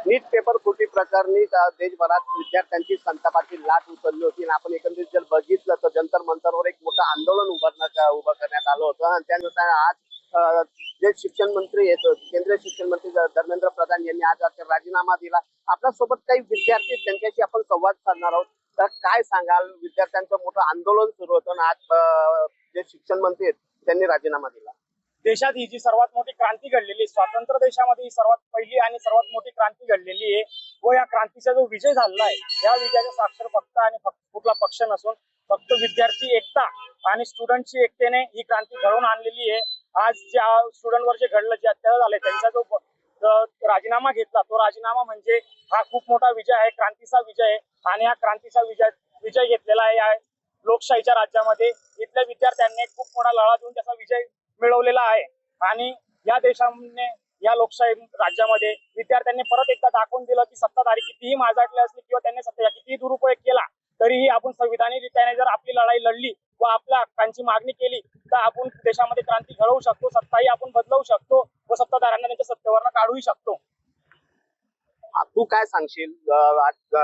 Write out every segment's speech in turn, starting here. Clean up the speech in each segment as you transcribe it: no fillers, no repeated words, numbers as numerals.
नीट paper फुटी प्रकरणी देशभरात विद्यार्थ्यांची संतापाची लाट उचलली होती आणि आपण एकंदरीत जर बघितलं तर जंतर मंतरवर एक मोठं आंदोलन उभं करण्यात आलं होतं आणि त्यानुसार आज जे शिक्षण मंत्री आहेत, केंद्रीय शिक्षण मंत्री धर्मेंद्र प्रधान यांनी आज राजीनामा दिला. आपल्यासोबत काही विद्यार्थी आहेत, त्यांच्याशी आपण संवाद साधणार आहोत. तर काय सांगाल, विद्यार्थ्यांचं मोठं आंदोलन सुरू होतं आणि आज जे शिक्षण मंत्री आहेत त्यांनी राजीनामा दिला. देशात ही जी सर्वात मोठी क्रांती घडलेली, स्वतंत्र देशामध्ये ही सर्वात पहिली आणि सर्वात मोठी क्रांती घडलेली आहे व या क्रांतीचा जो विजय झालेला आहे, या विजयाचा साक्षर फक्त आणि फक्त कुठला पक्ष नसून फक्त विद्यार्थी एकता आणि स्टुडंटची एकतेने ही क्रांती घडवून आणलेली आहे. आज ज्या स्टुडंटवर जे घडलं, जे अत्याचार झाले, त्यांचा जो राजीनामा घेतला, तो राजीनामा म्हणजे हा खूप मोठा विजय आहे, क्रांतीचा विजय आहे. आणि हा क्रांतीचा विजय घेतलेला आहे या लोकशाहीच्या राज्यामध्ये. इथल्या विद्यार्थ्यांनी खूप मोठा लढा देऊन त्याचा विजय मिळवलेला आहे आणि या देशाने, या लोकशाही राज्यामध्ये विद्यार्थ्यांनी परत एकदा दाखवून दिलं की सत्ताधारी कितीही माजाटले असले किंवा त्यांनी सत्तेचा कितीही दुरुपयोग केला तरीही आपण संविधानिक रीतीने जर आपली लढाई लढली व आपल्या हक्कांची मागणी केली तर आपण देशामध्ये क्रांती घडवू शकतो, सत्ताही आपण बदलवू शकतो व सत्ताधाऱ्यांना त्यांच्या सत्तेवरनं काढूही शकतो. तू काय सांगशील, आज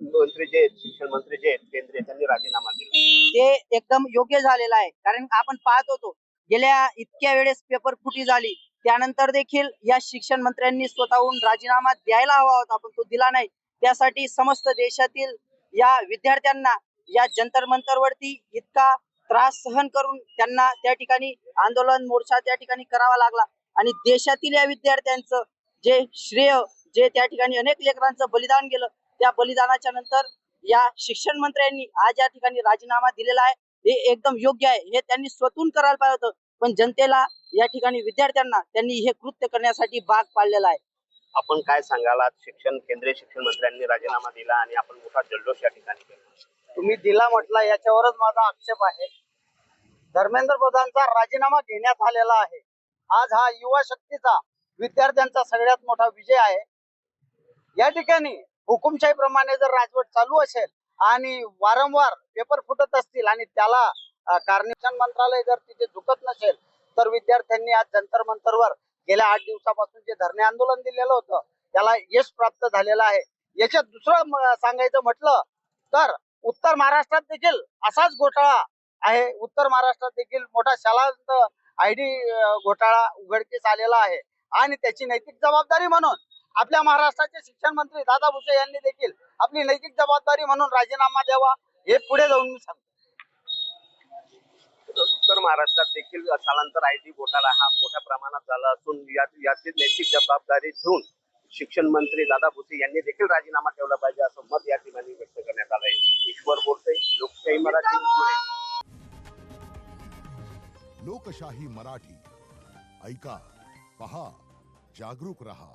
मंत्री जे शिक्षण मंत्री जे केंद्रीय त्यांनी राजीनामा दिला ते एकदम योग्य झालेलं आहे. कारण आपण पाहत होतो गेल्या इतक्या वेळेस पेपर फुटी झाली, त्यानंतर देखील या शिक्षण मंत्र्यांनी स्वतःहून राजीनामा द्यायला हवा होता, पण तो दिला नाही. त्यासाठी समस्त देशातील या विद्यार्थ्यांना या जंतर मंतरवरती इतका त्रास सहन करून त्यांना त्या ठिकाणी आंदोलन मोर्चा त्या ठिकाणी करावा लागला आणि देशातील या विद्यार्थ्यांचं जे श्रेय, जे त्या ठिकाणी अनेक लेकरांचं बलिदान गेलं, त्या बलिदानाच्या नंतर या शिक्षण मंत्र्यांनी आज या ठिकाणी राजीनामा दिलेला आहे. हे एकदम योग्य आहे. हे त्यांनी स्वतःहून करायला पाहिजे होतं, पण जनतेला या ठिकाणी विद्यार्थ्यांना त्यांनी हे कृत्य करण्यासाठी भाग पाडलेला आहे. आपण काय सांगाल, आज केंद्रीय शिक्षण मंत्र्यांनी राजीनामा दिला आणि आपण मोठा जल्लोष या ठिकाणी केला. तुम्ही दिला म्हटला, याच्यावरच माझा आक्षेप आहे. धर्मेंद्र प्रधानचा राजीनामा घेण्यात आलेला आहे. आज हा युवा शक्तीचा, विद्यार्थ्यांचा सगळ्यात मोठा विजय आहे. या ठिकाणी हुकुमशाही प्रमाणे जर राजवट चालू असेल आणि वारंवार पेपर फुटत असतील आणि त्याला शिक्षण मंत्रालय जर तिथे झुकत नसेल तर विद्यार्थ्यांनी आज जंतर मंतरवर गेल्या 8 दिवसापासून जे धरणे आंदोलन दिलेलं होतं त्याला यश प्राप्त झालेलं आहे. याच्यात दुसरं सांगायचं म्हटलं तर उत्तर महाराष्ट्रात देखील असाच घोटाळा आहे. उत्तर महाराष्ट्रात देखील मोठा शालांत आयडी घोटाळा उघडकीस आलेला आहे आणि त्याची नैतिक जबाबदारी म्हणून आपल्या महाराष्ट्राचे शिक्षण मंत्री दादा भुसे यांनी देखील आपली नैतिक जबाबदारी म्हणून राजीनामा द्यावा, हे पुढे जाऊन मी सांगतो. उत्तर महाराष्ट्रात देखील शालांतर आयडी घोटाळा हा मोठ्या प्रमाणात झाला असून याची नैतिक जबाबदारी घेऊन शिक्षण मंत्री दादा भुसे यांनी देखील राजीनामा ठेवला पाहिजे असं मत या ठिकाणी व्यक्त करण्यात आलंय. ईश्वर बोरसे, लोकशाही मराठी, पुणे. लोकशाही मराठी, ऐका, पहा, जागरूक रहा.